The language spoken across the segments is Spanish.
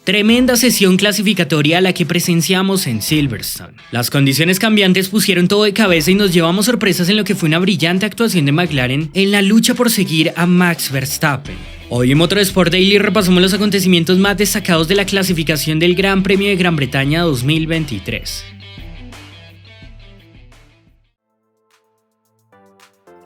Tremenda sesión clasificatoria a la que presenciamos en Silverstone. Las condiciones cambiantes pusieron todo de cabeza y nos llevamos sorpresas en lo que fue una brillante actuación de McLaren en la lucha por seguir a Max Verstappen. Hoy en Motorsport Daily repasamos los acontecimientos más destacados de la clasificación del Gran Premio de Gran Bretaña 2023.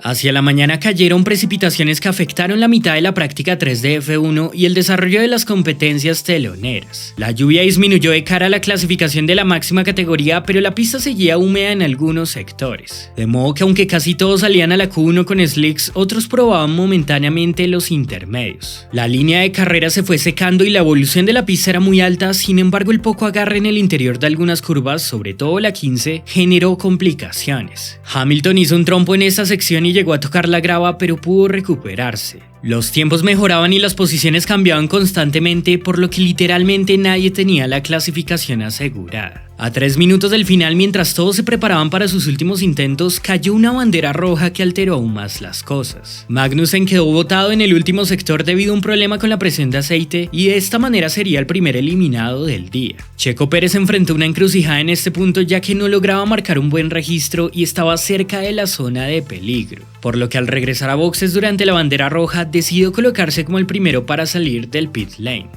Hacia la mañana cayeron precipitaciones que afectaron la mitad de la práctica 3 de F1 y el desarrollo de las competencias teloneras. La lluvia disminuyó de cara a la clasificación de la máxima categoría, pero la pista seguía húmeda en algunos sectores. De modo que aunque casi todos salían a la Q1 con slicks, otros probaban momentáneamente los intermedios. La línea de carrera se fue secando y la evolución de la pista era muy alta, sin embargo el poco agarre en el interior de algunas curvas, sobre todo la 15, generó complicaciones. Hamilton hizo un trompo en esta sección y llegó a tocar la grava, pero pudo recuperarse. Los tiempos mejoraban y las posiciones cambiaban constantemente, por lo que literalmente nadie tenía la clasificación asegurada. A 3 minutos del final, mientras todos se preparaban para sus últimos intentos, cayó una bandera roja que alteró aún más las cosas. Magnussen quedó botado en el último sector debido a un problema con la presión de aceite y de esta manera sería el primer eliminado del día. Checo Pérez enfrentó una encrucijada en este punto, ya que no lograba marcar un buen registro y estaba cerca de la zona de peligro, por lo que al regresar a boxes durante la bandera roja decidió colocarse como el primero para salir del pit lane.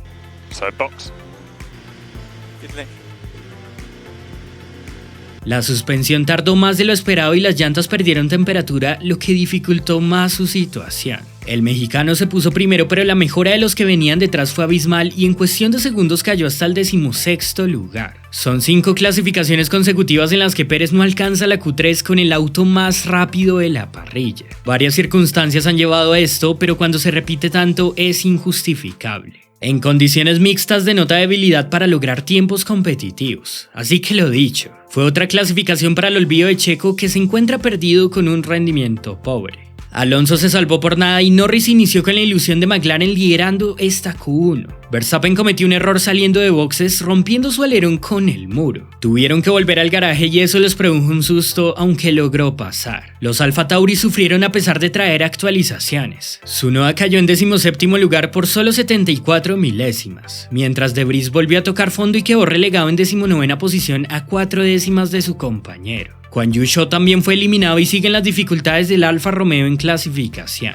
La suspensión tardó más de lo esperado y las llantas perdieron temperatura, lo que dificultó más su situación. El mexicano se puso primero, pero la mejora de los que venían detrás fue abismal y en cuestión de segundos cayó hasta el 16º lugar. Son 5 clasificaciones consecutivas en las que Pérez no alcanza la Q3 con el auto más rápido de la parrilla. Varias circunstancias han llevado a esto, pero cuando se repite tanto es injustificable. En condiciones mixtas denota debilidad para lograr tiempos competitivos, así que lo dicho, fue otra clasificación para el olvido de Checo, que se encuentra perdido con un rendimiento pobre. Alonso se salvó por nada y Norris inició con la ilusión de McLaren liderando esta Q1. Verstappen cometió un error saliendo de boxes, rompiendo su alerón con el muro. Tuvieron que volver al garaje y eso les produjo un susto, aunque logró pasar. Los Alfa Tauri sufrieron a pesar de traer actualizaciones. Tsunoda cayó en 17º lugar por solo 74 milésimas, mientras De Vries volvió a tocar fondo y quedó relegado en 19ª posición a 4 décimas de su compañero. Guan Yu Zhou también fue eliminado y siguen las dificultades del Alfa Romeo en clasificación.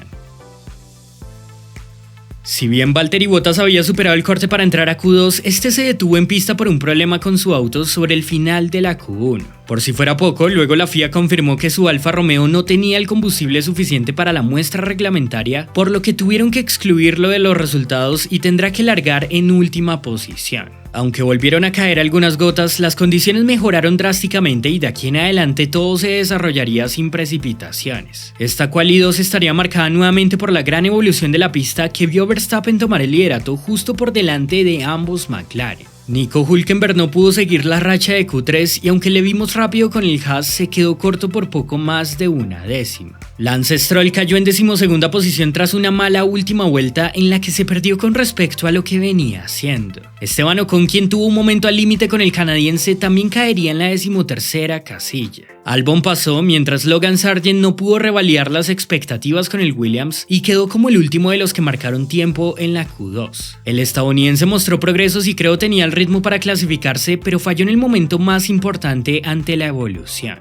Si bien Valtteri Bottas había superado el corte para entrar a Q2, este se detuvo en pista por un problema con su auto sobre el final de la Q1. Por si fuera poco, luego la FIA confirmó que su Alfa Romeo no tenía el combustible suficiente para la muestra reglamentaria, por lo que tuvieron que excluirlo de los resultados y tendrá que largar en última posición. Aunque volvieron a caer algunas gotas, las condiciones mejoraron drásticamente y de aquí en adelante todo se desarrollaría sin precipitaciones. Esta Quali2 estaría marcada nuevamente por la gran evolución de la pista que vio a Verstappen tomar el liderato justo por delante de ambos McLaren. Nico Hülkenberg no pudo seguir la racha de Q3 y aunque le vimos rápido con el Haas, se quedó corto por poco más de 1 décima. Lance Stroll cayó en 12ª posición tras una mala última vuelta en la que se perdió con respecto a lo que venía haciendo. Esteban Ocon, quien tuvo un momento al límite con el canadiense, también caería en la 13ª casilla. Albon pasó, mientras Logan Sargent no pudo revalidar las expectativas con el Williams y quedó como el último de los que marcaron tiempo en la Q2. El estadounidense mostró progresos y creo tenía el ritmo para clasificarse, pero falló en el momento más importante ante la evolución.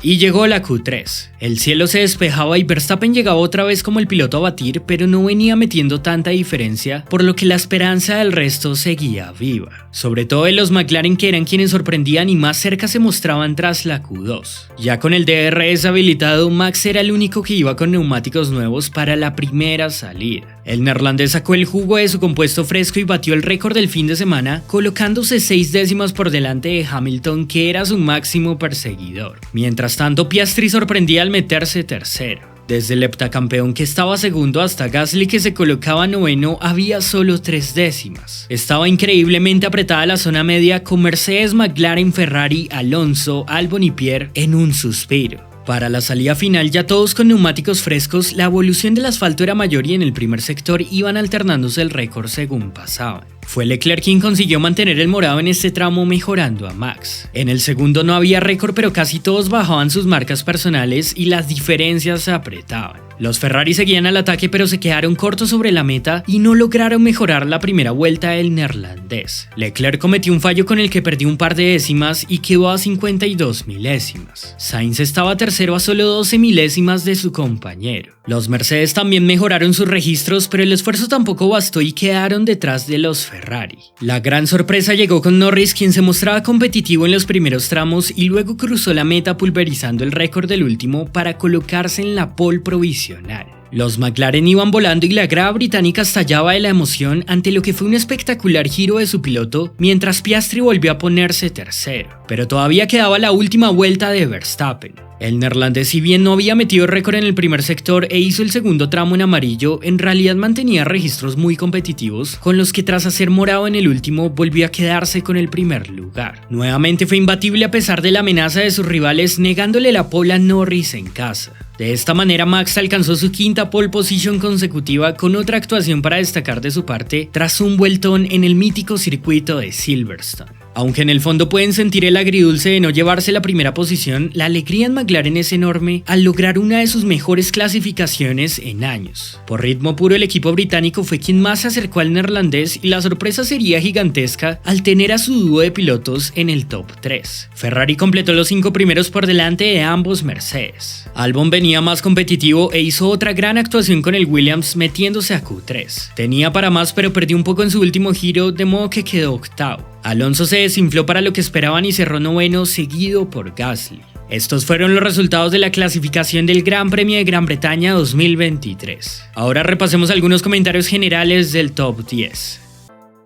Y llegó la Q3. El cielo se despejaba y Verstappen llegaba otra vez como el piloto a batir, pero no venía metiendo tanta diferencia, por lo que la esperanza del resto seguía viva. Sobre todo de los McLaren, que eran quienes sorprendían y más cerca se mostraban tras la Q2. Ya con el DRS habilitado, Max era el único que iba con neumáticos nuevos para la primera salida. El neerlandés sacó el jugo de su compuesto fresco y batió el récord del fin de semana, colocándose 6 décimas por delante de Hamilton, que era su máximo perseguidor. Mientras tanto, Piastri sorprendía al meterse tercero. Desde el heptacampeón, que estaba segundo, hasta Gasly, que se colocaba noveno, había solo 3 décimas. Estaba increíblemente apretada la zona media, con Mercedes, McLaren, Ferrari, Alonso, Albon y Pierre en un suspiro. Para la salida final, ya todos con neumáticos frescos, la evolución del asfalto era mayor y en el primer sector iban alternándose el récord según pasaban. Fue Leclerc quien consiguió mantener el morado en este tramo mejorando a Max. En el segundo no había récord, pero casi todos bajaban sus marcas personales y las diferencias se apretaban. Los Ferrari seguían al ataque pero se quedaron cortos sobre la meta y no lograron mejorar la primera vuelta del neerlandés. Leclerc cometió un fallo con el que perdió un par de décimas y quedó a 52 milésimas. Sainz estaba tercero a solo 12 milésimas de su compañero. Los Mercedes también mejoraron sus registros, pero el esfuerzo tampoco bastó y quedaron detrás de los Ferrari. La gran sorpresa llegó con Norris, quien se mostraba competitivo en los primeros tramos y luego cruzó la meta pulverizando el récord del último para colocarse en la pole provisional. Los McLaren iban volando y la grada británica estallaba de la emoción ante lo que fue un espectacular giro de su piloto, mientras Piastri volvió a ponerse tercero. Pero todavía quedaba la última vuelta de Verstappen. El neerlandés, si bien no había metido récord en el primer sector e hizo el segundo tramo en amarillo, en realidad mantenía registros muy competitivos, con los que tras hacer morado en el último volvió a quedarse con el primer lugar. Nuevamente fue imbatible a pesar de la amenaza de sus rivales, negándole la pole a Norris en casa. De esta manera Max alcanzó su quinta pole position consecutiva con otra actuación para destacar de su parte tras un vueltón en el mítico circuito de Silverstone. Aunque en el fondo pueden sentir el agridulce de no llevarse la primera posición, la alegría en McLaren es enorme al lograr una de sus mejores clasificaciones en años. Por ritmo puro, el equipo británico fue quien más se acercó al neerlandés y la sorpresa sería gigantesca al tener a su dúo de pilotos en el top 3. Ferrari completó los 5 primeros por delante de ambos Mercedes. Albon venía más competitivo e hizo otra gran actuación con el Williams metiéndose a Q3. Tenía para más pero perdió un poco en su último giro, de modo que quedó octavo. Alonso se desinfló para lo que esperaban y cerró noveno, seguido por Gasly. Estos fueron los resultados de la clasificación del Gran Premio de Gran Bretaña 2023. Ahora repasemos algunos comentarios generales del top 10.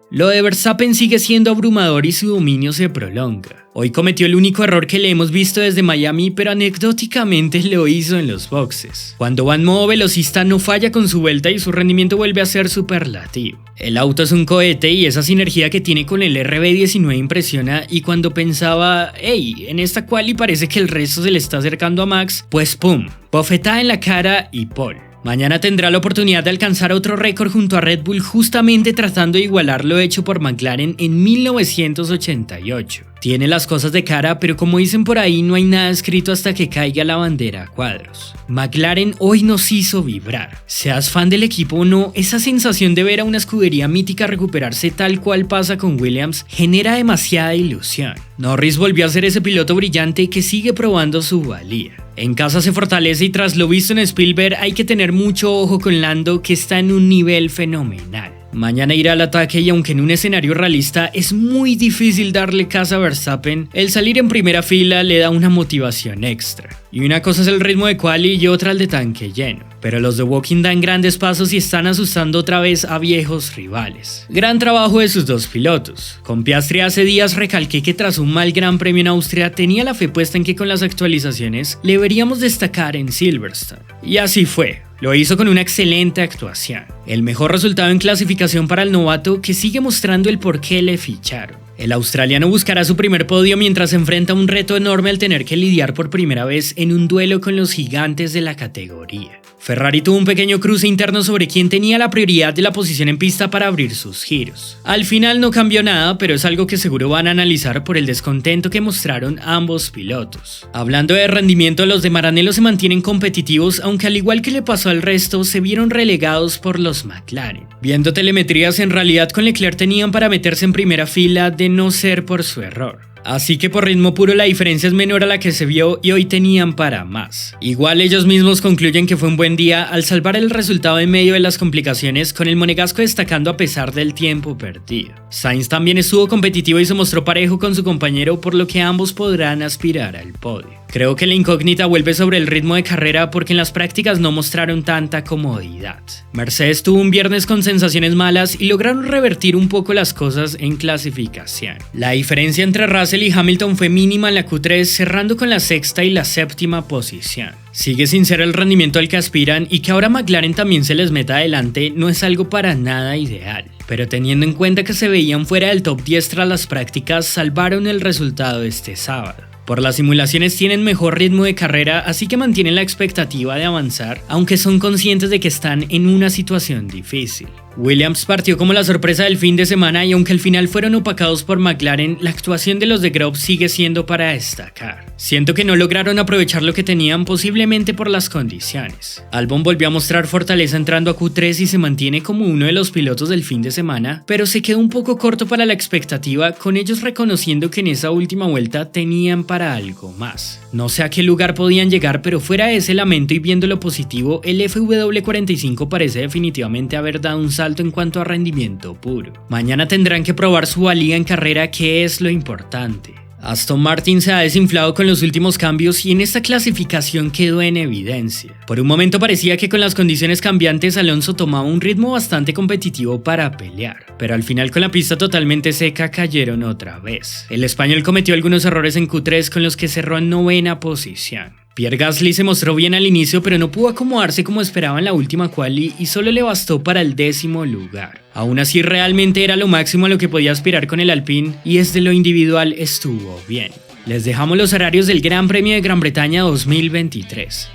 Lo de Verstappen sigue siendo abrumador y su dominio se prolonga. Hoy cometió el único error que le hemos visto desde Miami, pero anecdóticamente lo hizo en los boxes. Cuando va en modo velocista no falla con su vuelta y su rendimiento vuelve a ser superlativo. El auto es un cohete y esa sinergia que tiene con el RB19 impresiona, y cuando pensaba, hey, en esta quali parece que el resto se le está acercando a Max, pues pum, bofetada en la cara y pole. Mañana tendrá la oportunidad de alcanzar otro récord junto a Red Bull, justamente tratando de igualar lo hecho por McLaren en 1988. Tiene las cosas de cara, pero como dicen por ahí, no hay nada escrito hasta que caiga la bandera a cuadros. McLaren hoy nos hizo vibrar. Seas fan del equipo o no, esa sensación de ver a una escudería mítica recuperarse tal cual pasa con Williams genera demasiada ilusión. Norris volvió a ser ese piloto brillante que sigue probando su valía. En casa se fortalece y tras lo visto en Spielberg hay que tener mucho ojo con Lando, que está en un nivel fenomenal. Mañana irá al ataque y aunque en un escenario realista es muy difícil darle caza a Verstappen, el salir en primera fila le da una motivación extra. Y una cosa es el ritmo de quali y otra el de tanque lleno. Pero los de Woking dan grandes pasos y están asustando otra vez a viejos rivales. Gran trabajo de sus dos pilotos. Con Piastri hace días recalqué que tras un mal Gran Premio en Austria tenía la fe puesta en que con las actualizaciones le veríamos destacar en Silverstone. Y así fue. Lo hizo con una excelente actuación. El mejor resultado en clasificación para el novato, que sigue mostrando el por qué le ficharon. El australiano buscará su primer podio mientras enfrenta un reto enorme al tener que lidiar por primera vez en un duelo con los gigantes de la categoría. Ferrari tuvo un pequeño cruce interno sobre quién tenía la prioridad de la posición en pista para abrir sus giros. Al final no cambió nada, pero es algo que seguro van a analizar por el descontento que mostraron ambos pilotos. Hablando de rendimiento, los de Maranello se mantienen competitivos, aunque al igual que le pasó al resto, se vieron relegados por los McLaren. Viendo telemetrías, en realidad con Leclerc tenían para meterse en primera fila de no ser por su error. Así que por ritmo puro la diferencia es menor a la que se vio y hoy tenían para más. Igual ellos mismos concluyen que fue un buen día al salvar el resultado en medio de las complicaciones, con el monegasco destacando a pesar del tiempo perdido. Sainz también estuvo competitivo y se mostró parejo con su compañero, por lo que ambos podrán aspirar al podio. Creo que la incógnita vuelve sobre el ritmo de carrera porque en las prácticas no mostraron tanta comodidad. Mercedes tuvo un viernes con sensaciones malas y lograron revertir un poco las cosas en clasificación. La diferencia entre Russell y Hamilton fue mínima en la Q3, cerrando con la sexta y la séptima posición. Sigue sin ser el rendimiento al que aspiran, y que ahora McLaren también se les meta adelante no es algo para nada ideal. Pero teniendo en cuenta que se veían fuera del top 10 tras las prácticas, salvaron el resultado este sábado. Por las simulaciones tienen mejor ritmo de carrera, así que mantienen la expectativa de avanzar, aunque son conscientes de que están en una situación difícil. Williams partió como la sorpresa del fin de semana y aunque al final fueron opacados por McLaren, la actuación de los de Grove sigue siendo para destacar. Siento que no lograron aprovechar lo que tenían posiblemente por las condiciones. Albon volvió a mostrar fortaleza entrando a Q3 y se mantiene como uno de los pilotos del fin de semana, pero se quedó un poco corto para la expectativa, con ellos reconociendo que en esa última vuelta tenían para algo más. No sé a qué lugar podían llegar, pero fuera de ese lamento y viendo lo positivo, el FW45 parece definitivamente haber dado un salto en cuanto a rendimiento puro. Mañana tendrán que probar su valía en carrera, que es lo importante. Aston Martin se ha desinflado con los últimos cambios y en esta clasificación quedó en evidencia. Por un momento parecía que con las condiciones cambiantes Alonso tomaba un ritmo bastante competitivo para pelear, pero al final con la pista totalmente seca cayeron otra vez. El español cometió algunos errores en Q3 con los que cerró en 9ª posición. Pierre Gasly se mostró bien al inicio, pero no pudo acomodarse como esperaba en la última quali y solo le bastó para el 10º lugar. Aún así realmente era lo máximo a lo que podía aspirar con el Alpine y desde lo individual estuvo bien. Les dejamos los horarios del Gran Premio de Gran Bretaña 2023.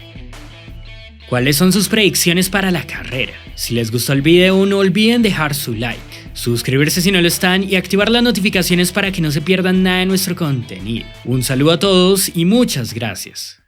¿Cuáles son sus predicciones para la carrera? Si les gustó el video no olviden dejar su like, suscribirse si no lo están y activar las notificaciones para que no se pierdan nada de nuestro contenido. Un saludo a todos y muchas gracias.